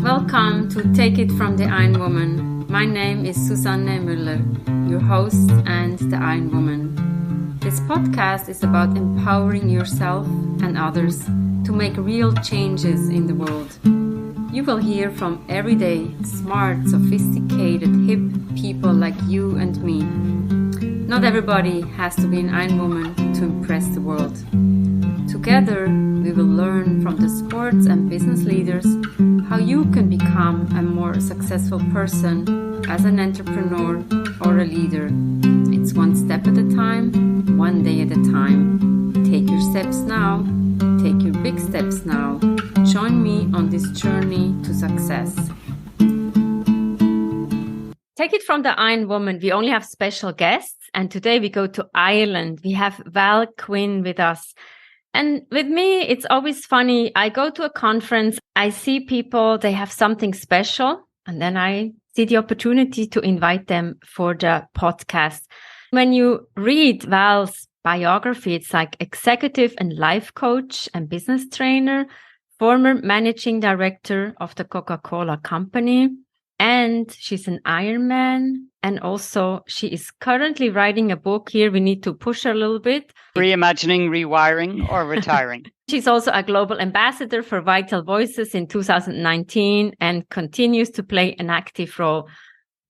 Welcome to Take It from the Iron Woman. My name is Susanne Müller, your host and the Iron Woman. This podcast is about empowering yourself and others to make real changes in the world. You will hear from everyday, smart, sophisticated, hip people like you and me. Not everybody has to be an Iron Woman to impress the world. Together, we will learn from the sports and business leaders how you can become a more successful person as an entrepreneur or a leader. It's one step at a time, one day at a time. Take your steps now. Take your big steps now. Join me on this journey to success. Take it from the Iron Woman. We only have special guests, and today we go to Ireland. We have Val Quinn with us. And with me, it's always funny. I go to a conference, I see people, they have something special, and then I see the opportunity to invite them for the podcast. When you read Val's biography, it's like executive and life coach and business trainer, former managing director of the Coca-Cola Company, and she's an Ironman. And also she is currently writing a book here. We need to push her a little bit. Reimagining, rewiring, or retiring. She's also a global ambassador for Vital Voices in 2019 and continues to play an active role.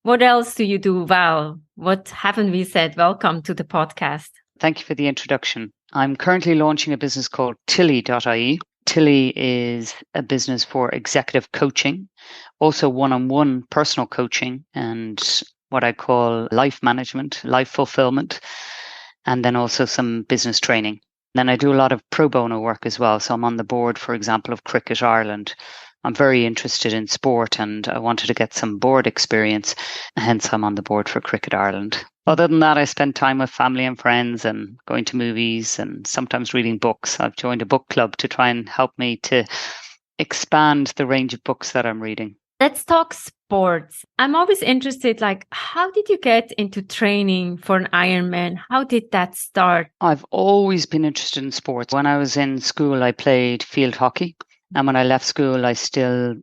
What else do you do, Val? What haven't we said? Welcome to the podcast. Thank you for the introduction. I'm currently launching a business called Tilly.ie. Tilly is a business for executive coaching, also one-on-one personal coaching and what I call life management, life fulfillment, and then also some business training. Then I do a lot of pro bono work as well. So I'm on the board, for example, of Cricket Ireland. I'm very interested in sport and I wanted to get some board experience. Hence, I'm on the board for Cricket Ireland. Other than that, I spend time with family and friends and going to movies and sometimes reading books. I've joined a book club to try and help me to expand the range of books that I'm reading. Let's talk sports. I'm always interested, like, how did you get into training for an Ironman? How did that start? I've always been interested in sports. When I was in school, I played field hockey. And when I left school, I still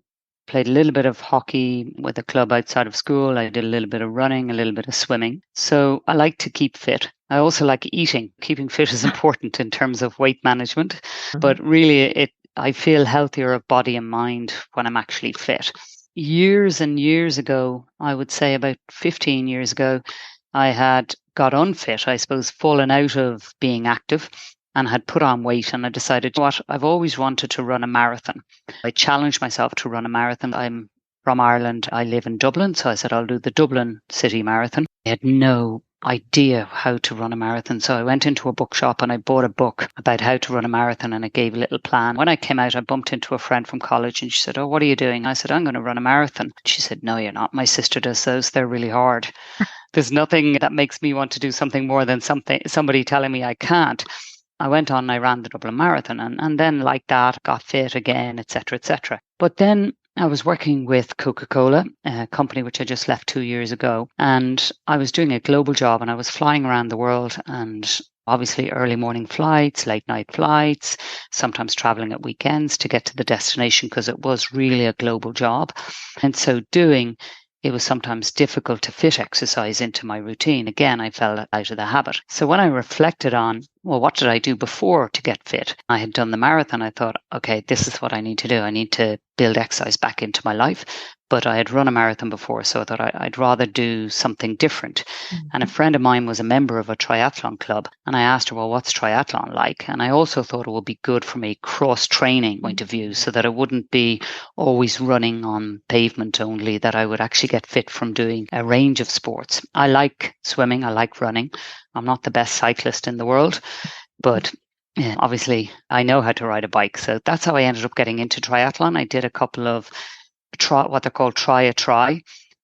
played a little bit of hockey with a club outside of school. I did a little bit of running, a little bit of swimming. So I like to keep fit. I also like eating. Keeping fit is important in terms of weight management. But really, I feel healthier of body and mind when I'm actually fit. Years and years ago, I would say about 15 years ago, I had got unfit, I suppose, fallen out of being active and had put on weight. And I decided, what, I've always wanted to run a marathon. I challenged myself to run a marathon. I'm from Ireland. I live in Dublin. So I said, I'll do the Dublin City Marathon. I had no idea how to run a marathon. So I went into a bookshop and I bought a book about how to run a marathon and it gave a little plan. When I came out, I bumped into a friend from college and she said, oh, what are you doing? I said, I'm going to run a marathon. She said, no, you're not. My sister does those. They're really hard. There's nothing that makes me want to do something more than somebody telling me I can't. I went on and I ran the Dublin Marathon and then like that, got fit again, etc., etc. But then I was working with Coca-Cola, a company which I just left 2 years ago, and I was doing a global job and I was flying around the world and obviously early morning flights, late night flights, sometimes traveling at weekends to get to the destination because it was really a global job. And so it was sometimes difficult to fit exercise into my routine. Again, I fell out of the habit. So when I reflected on, well, what did I do before to get fit? I had done the marathon. I thought, okay, this is what I need to do. I need to build exercise back into my life. But I had run a marathon before, so I thought I'd rather do something different. Mm-hmm. And a friend of mine was a member of a triathlon club. And I asked her, well, what's triathlon like? And I also thought it would be good from a cross-training point of view so that I wouldn't be always running on pavement only, that I would actually get fit from doing a range of sports. I like swimming. I like running. I'm not the best cyclist in the world, but obviously I know how to ride a bike. So that's how I ended up getting into triathlon. I did a couple of what they're called try,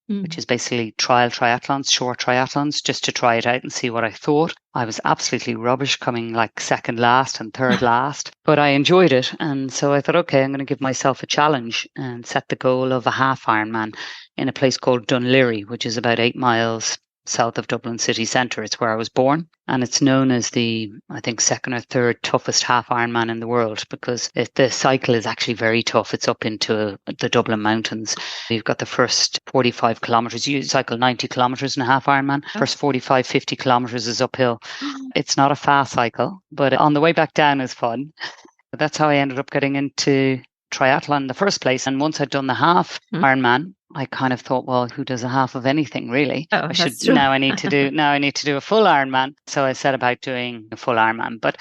which is basically trial triathlons, short triathlons, just to try it out and see what I thought. I was absolutely rubbish, coming like second last and third last, but I enjoyed it. And so I thought, okay, I'm going to give myself a challenge and set the goal of a half Ironman in a place called Dunleary, which is about 8 miles south of Dublin city centre. It's where I was born. And it's known as the, I think, second or third toughest half Ironman in the world, because the cycle is actually very tough. It's up into the Dublin mountains. You've got the first 45 kilometres. You cycle 90 kilometres in a half Ironman. First 45, 50 kilometres is uphill. It's not a fast cycle, but on the way back down is fun. That's how I ended up getting into triathlon in the first place. And once I'd done the half Ironman, I kind of thought, well, who does a half of anything really? Now I need to do a full Ironman. So I set about doing a full Ironman. But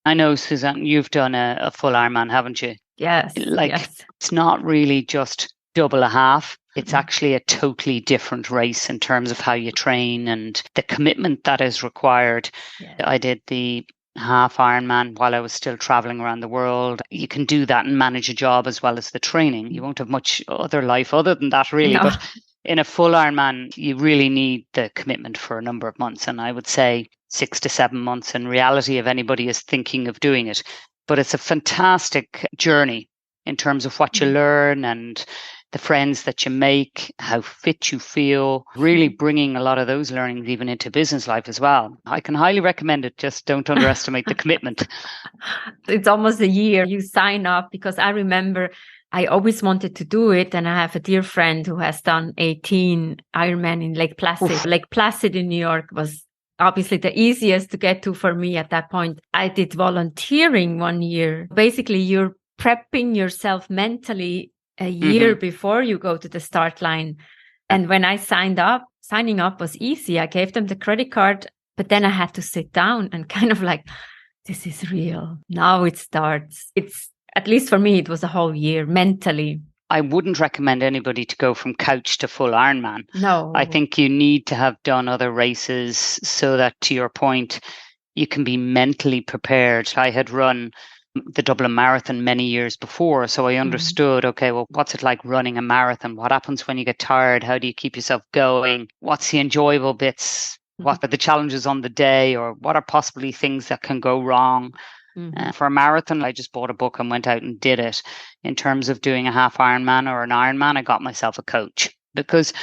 I know, Suzanne, you've done a full Ironman, haven't you? Yes. It's not really just double a half. It's actually a totally different race in terms of how you train and the commitment that is required. Yes. I did the half Ironman while I was still traveling around the world. You can do that and manage a job as well as the training. You won't have much other life other than that, really. No. But in a full Ironman, you really need the commitment for a number of months. And I would say 6 to 7 months in reality if anybody is thinking of doing it. But it's a fantastic journey in terms of what you learn and the friends that you make, how fit you feel, really bringing a lot of those learnings even into business life as well. I can highly recommend it. Just don't underestimate the commitment. It's almost a year you sign up, because I remember I always wanted to do it. And I have a dear friend who has done 18 Ironman in Lake Placid. Oof. Lake Placid in New York was obviously the easiest to get to for me at that point. I did volunteering 1 year. Basically, you're prepping yourself mentally a year before you go to the start line. And when I signing up was easy. I gave them the credit card, but then I had to sit down and kind of like, this is real. Now it starts. It's, at least for me, it was a whole year mentally. I wouldn't recommend anybody to go from couch to full Ironman. No. I think you need to have done other races so that, to your point, you can be mentally prepared. I had run the Dublin Marathon many years before, so I understood, okay, well, what's it like running a marathon? What happens when you get tired? How do you keep yourself going? What's the enjoyable bits? What are the challenges on the day? Or what are possibly things that can go wrong? For a marathon, I just bought a book and went out and did it. In terms of doing a half Ironman or an Ironman, I got myself a coach, because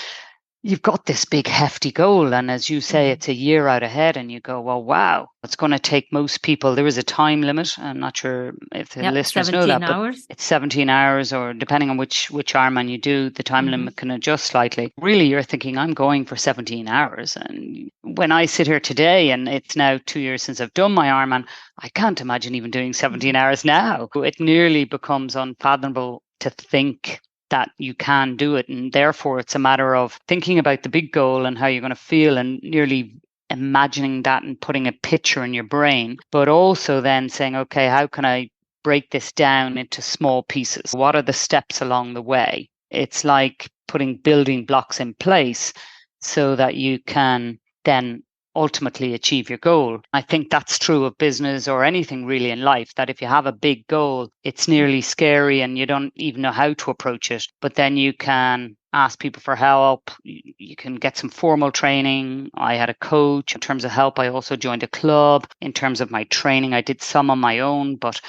you've got this big hefty goal. And as you say, it's a year out ahead, and you go, well, wow, it's going to take most people. There is a time limit. I'm not sure if the listeners know that, hours. But it's 17 hours, or depending on which Ironman you do, the time limit can adjust slightly. Really, you're thinking, I'm going for 17 hours. And when I sit here today, and it's now 2 years since I've done my Ironman, I can't imagine even doing 17 hours now. It nearly becomes unfathomable to think that you can do it. And therefore, it's a matter of thinking about the big goal and how you're going to feel, and nearly imagining that and putting a picture in your brain, but also then saying, okay, how can I break this down into small pieces? What are the steps along the way? It's like putting building blocks in place so that you can then ultimately achieve your goal. I think that's true of business or anything really in life, that if you have a big goal, it's nearly scary and you don't even know how to approach it. But then you can ask people for help. You can get some formal training. I had a coach. In terms of help, I also joined a club. In terms of my training, I did some on my own, but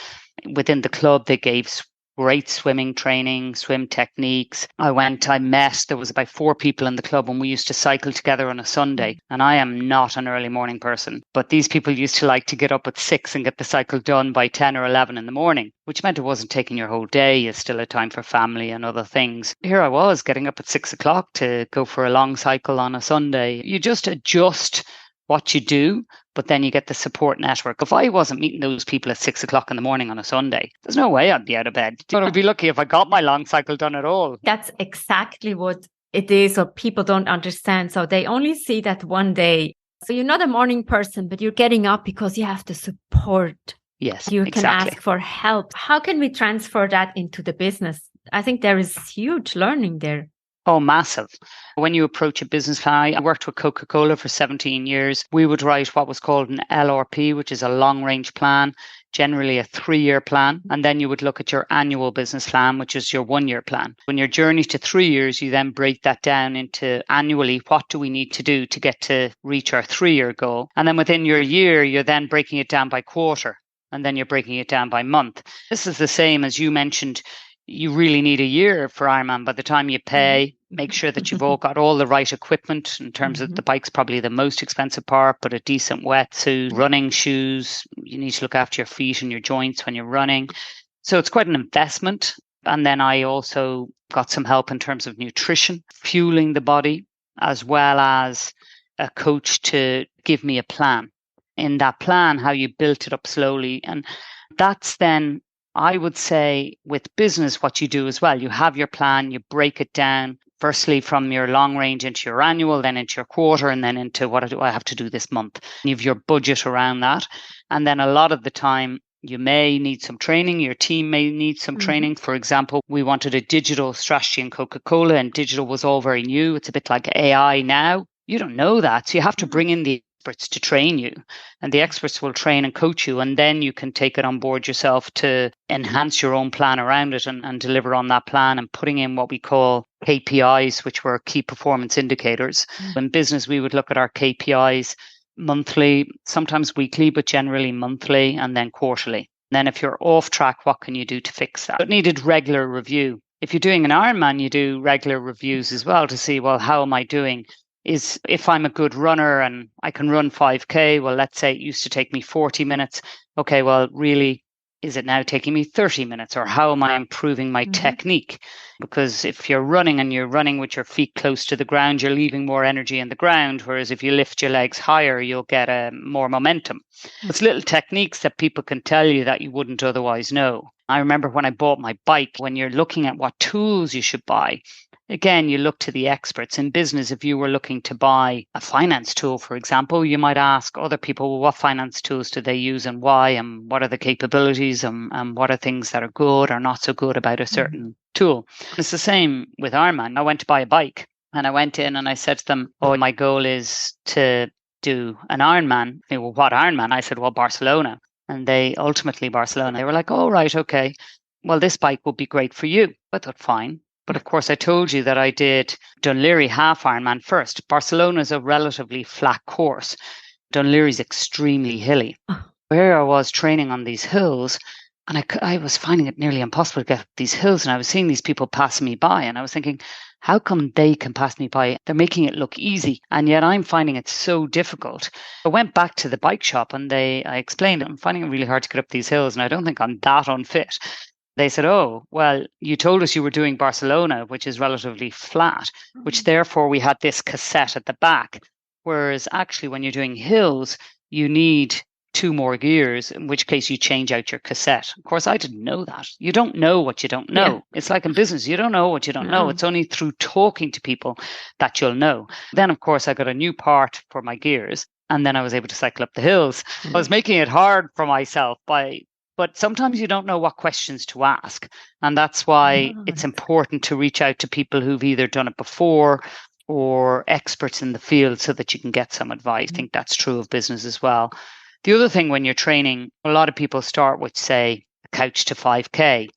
within the club, they gave great swimming training, swim techniques. There was about 4 people in the club, and we used to cycle together on a Sunday. And I am not an early morning person, but these people used to like to get up at 6 and get the cycle done by 10 or 11 in the morning, which meant it wasn't taking your whole day. You still had time for family and other things. Here I was getting up at 6 o'clock to go for a long cycle on a Sunday. You just adjust what you do, but then you get the support network. If I wasn't meeting those people at 6 o'clock in the morning on a Sunday, there's no way I'd be out of bed. I'd be lucky if I got my long cycle done at all. That's exactly what it is, or people don't understand. So they only see that one day. So you're not a morning person, but you're getting up because you have the support. Yes, you exactly. can ask for help. How can we transfer that into the business? I think there is huge learning there. Oh, massive. When you approach a business plan, I worked with Coca-Cola for 17 years. We would write what was called an LRP, which is a long range plan, generally a 3-year plan. And then you would look at your annual business plan, which is your 1-year plan. When your journey to 3 years, you then break that down into annually, what do we need to do to get to reach our 3-year goal? And then within your year, you're then breaking it down by quarter, and then you're breaking it down by month. This is the same as you mentioned. You really need a year for Ironman. By the time you pay, make sure that you've all got all the right equipment in terms of the bike's probably the most expensive part, but a decent wetsuit, running shoes. You need to look after your feet and your joints when you're running. So it's quite an investment. And then I also got some help in terms of nutrition, fueling the body, as well as a coach to give me a plan. In that plan, how you built it up slowly. And that's then, I would say, with business, what you do as well. You have your plan, you break it down, firstly from your long range into your annual, then into your quarter, and then into what do I have to do this month. You have your budget around that. And then a lot of the time, you may need some training. Your team may need some training. For example, we wanted a digital strategy in Coca-Cola, and digital was all very new. It's a bit like AI now. You don't know that. So you have to bring in the experts to train you, and the experts will train and coach you, and then you can take it on board yourself to enhance your own plan around it and deliver on that plan, and putting in what we call KPIs, which were key performance indicators. In business, we would look at our KPIs monthly, sometimes weekly, but generally monthly, and then quarterly. Then if you're off track, what can you do to fix that? It needed regular review. If you're doing an Ironman, you do regular reviews as well to see, well, how am I doing? Is if I'm a good runner and I can run 5K, well, let's say it used to take me 40 minutes. Okay, well, really, is it now taking me 30 minutes? Or how am I improving my technique? Because if you're running and you're running with your feet close to the ground, you're leaving more energy in the ground. Whereas if you lift your legs higher, you'll get more momentum. It's little techniques that people can tell you that you wouldn't otherwise know. I remember when I bought my bike, when you're looking at what tools you should buy, again, you look to the experts in business. If you were looking to buy a finance tool, for example, you might ask other people, well, what finance tools do they use and why, and what are the capabilities, and what are things that are good or not so good about a certain tool. It's the same with Ironman. I went to buy a bike and I went in and I said to them, oh, my goal is to do an Ironman. They were, what Ironman? I said, well, Barcelona. And they ultimately Barcelona. They were like, oh, right, okay. Well, this bike would be great for you. I thought, fine. But of course, I told you that I did Dunleary half Ironman first. Barcelona is a relatively flat course. Dunleary is extremely hilly. Where I was training on these hills, and I was finding it nearly impossible to get up these hills. And I was seeing these people passing me by, and I was thinking, how come they can pass me by? They're making it look easy, and yet I'm finding it so difficult. I went back to the bike shop, and I explained, I'm finding it really hard to get up these hills, and I don't think I'm that unfit. They said, oh, well, you told us you were doing Barcelona, which is relatively flat, which therefore we had this cassette at the back. Whereas actually when you're doing hills, you need 2 more gears, in which case you change out your cassette. Of course, I didn't know that. You don't know what you don't know. Yeah. It's like in business, you don't know what you don't know. It's only through talking to people that you'll know. Then, of course, I got a new part for my gears, and then I was able to cycle up the hills. I was making it hard for myself but sometimes you don't know what questions to ask. And that's why it's important to reach out to people who've either done it before or experts in the field so that you can get some advice. I think that's true of business as well. The other thing when you're training, a lot of people start with, say, couch to 5K.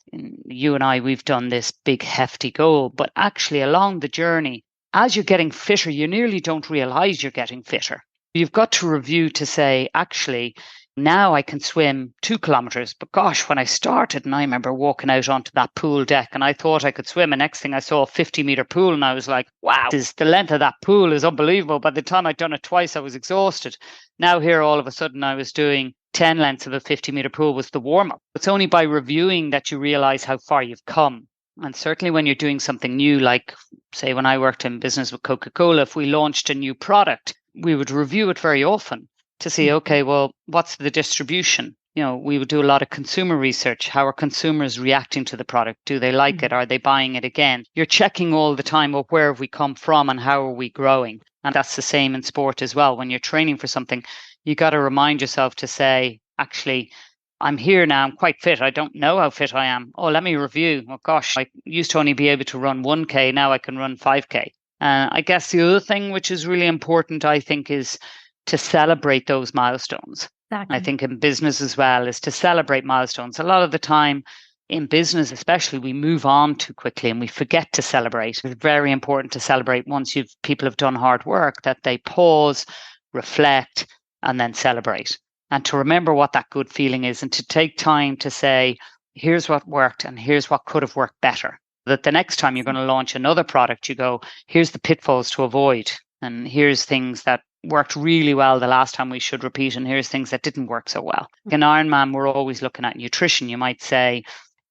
You and I, we've done this big hefty goal, but actually along the journey, as you're getting fitter, you nearly don't realize you're getting fitter. You've got to review to say, actually, now I can swim 2 kilometers, but gosh, when I started, and I remember walking out onto that pool deck and I thought I could swim, and next thing I saw a 50-meter pool and I was like, wow, the length of that pool is unbelievable. By the time I'd done it twice, I was exhausted. Now here, all of a sudden, I was doing 10 lengths of a 50-meter pool was the warm-up. It's only by reviewing that you realize how far you've come. And certainly when you're doing something new, like say when I worked in business with Coca-Cola, if we launched a new product, we would review it very often to see, okay, well, what's the distribution? You know, we would do a lot of consumer research. How are consumers reacting to the product? Do they like it? Are they buying it again? You're checking all the time, well, where have we come from and how are we growing? And that's the same in sport as well. When you're training for something, you got to remind yourself to say, actually, I'm here now. I'm quite fit. I don't know how fit I am. Oh, let me review. Oh, gosh, I used to only be able to run 1K. Now I can run 5K. I guess the other thing which is really important, I think, is to celebrate those milestones. Exactly. I think in business as well is to celebrate milestones. A lot of the time in business, especially, we move on too quickly and we forget to celebrate. It's very important to celebrate once people have done hard work, that they pause, reflect, and then celebrate. And to remember what that good feeling is and to take time to say, here's what worked and here's what could have worked better. that the next time you're going to launch another product, you go, here's the pitfalls to avoid. And here's things that worked really well the last time we should repeat. And here's things that didn't work so well. In Ironman, we're always looking at nutrition. You might say,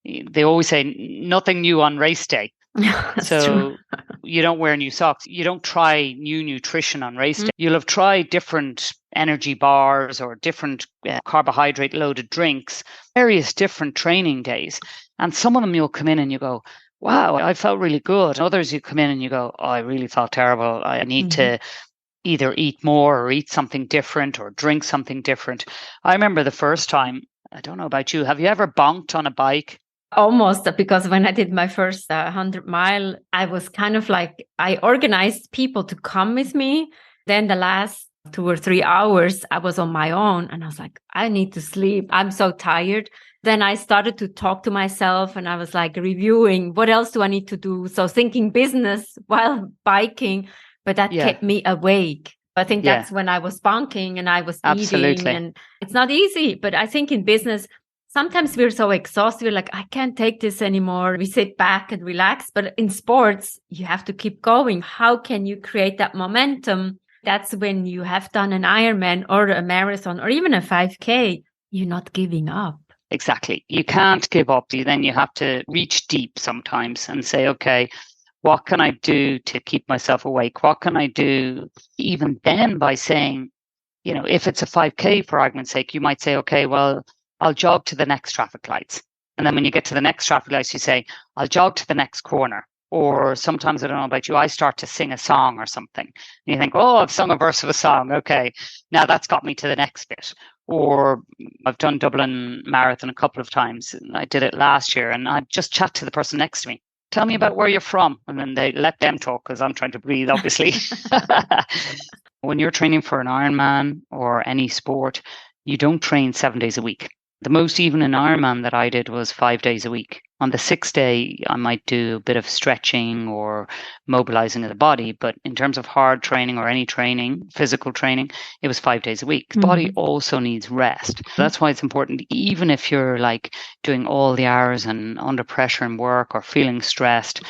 they always say nothing new on race day. So you don't wear new socks. You don't try new nutrition on race day. You'll have tried different energy bars or different carbohydrate loaded drinks, various different training days. And some of them you'll come in and you go, wow, I felt really good. Others you come in and you go, oh, I really felt terrible. I need to either eat more or eat something different or drink something different. I remember the first time, I don't know about you, have you ever bonked on a bike? Almost, because when I did my first 100-mile, I was kind of like, I organized people to come with me. Then the last 2 or 3 hours, I was on my own and I was like, I need to sleep. I'm so tired. Then I started to talk to myself and I was like reviewing, what else do I need to do? So thinking business while biking, but that kept me awake. I think that's when I was bonking and I was eating, and it's not easy. But I think in business, sometimes we're so exhausted, we're like, I can't take this anymore. We sit back and relax. But in sports, you have to keep going. How can you create that momentum? That's when you have done an Ironman or a marathon or even a 5K, you're not giving up. Exactly. You can't give up. Then you have to reach deep sometimes and say, okay, what can I do to keep myself awake? What can I do even then by saying, you know, if it's a 5K for argument's sake, you might say, okay, well, I'll jog to the next traffic lights. And then when you get to the next traffic lights, you say, I'll jog to the next corner. Or sometimes, I don't know about you, I start to sing a song or something. And you think, oh, I've sung a verse of a song. Okay, now that's got me to the next bit. Or I've done Dublin Marathon a couple of times. I did it last year and I just chat to the person next to me. Tell me about where you're from. And then they let them talk because I'm trying to breathe, obviously. When you're training for an Ironman or any sport, you don't train 7 days a week. The most even an Ironman that I did was 5 days a week. On the 6th day, I might do a bit of stretching or mobilizing of the body. But in terms of hard training or any training, physical training, it was 5 days a week. The body also needs rest. So that's why it's important, even if you're like doing all the hours and under pressure in work or feeling stressed,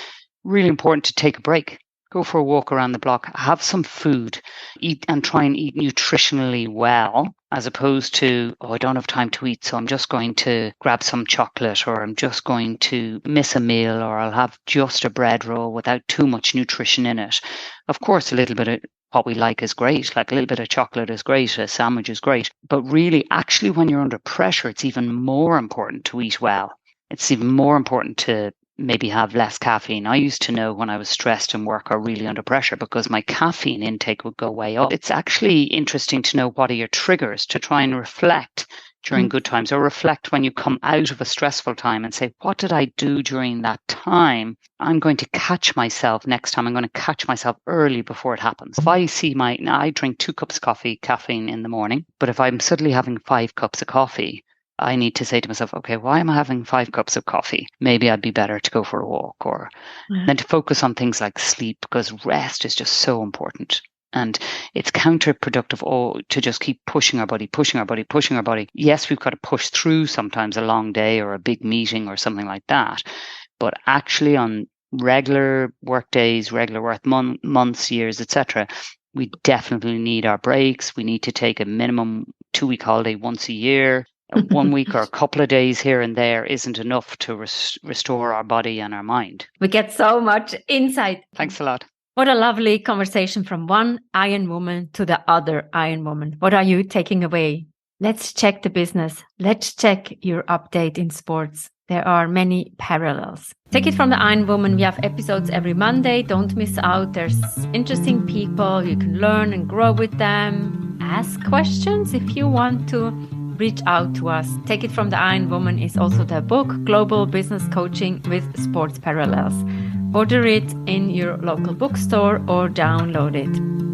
really important to take a break. Go for a walk around the block, have some food, eat and try and eat nutritionally well, as opposed to, oh, I don't have time to eat, so I'm just going to grab some chocolate, or I'm just going to miss a meal, or I'll have just a bread roll without too much nutrition in it. Of course, a little bit of what we like is great, like a little bit of chocolate is great, a sandwich is great. But really, actually, when you're under pressure, it's even more important to eat well. It's even more important to maybe have less caffeine. I used to know when I was stressed in work or really under pressure because my caffeine intake would go way up. It's actually interesting to know what are your triggers to try and reflect during good times or reflect when you come out of a stressful time and say, what did I do during that time? I'm going to catch myself next time. I'm going to catch myself early before it happens. If I see I drink 2 cups of caffeine in the morning, but if I'm suddenly having 5 cups of coffee, I need to say to myself, okay, why am I having 5 cups of coffee? Maybe I'd be better to go for a walk, or then to focus on things like sleep, because rest is just so important. And it's counterproductive to just keep pushing our body. Yes, we've got to push through sometimes a long day or a big meeting or something like that. But actually on regular work days, regular work months, years, etc., we definitely need our breaks. We need to take a minimum 2-week holiday once a year. 1 week or a couple of days here and there isn't enough to restore our body and our mind. We get so much insight. Thanks a lot. What a lovely conversation from one Iron woman to the other Iron woman. What are you taking away? Let's check the business. Let's check your update in sports. There are many parallels. Take it from the Iron Woman. We have episodes every Monday. Don't miss out. There's interesting people. You can learn and grow with them. Ask questions if you want to. Reach out to us. Take It from the Iron Woman is also the book, Global Business Coaching with Sports Parallels. Order it in your local bookstore or download it.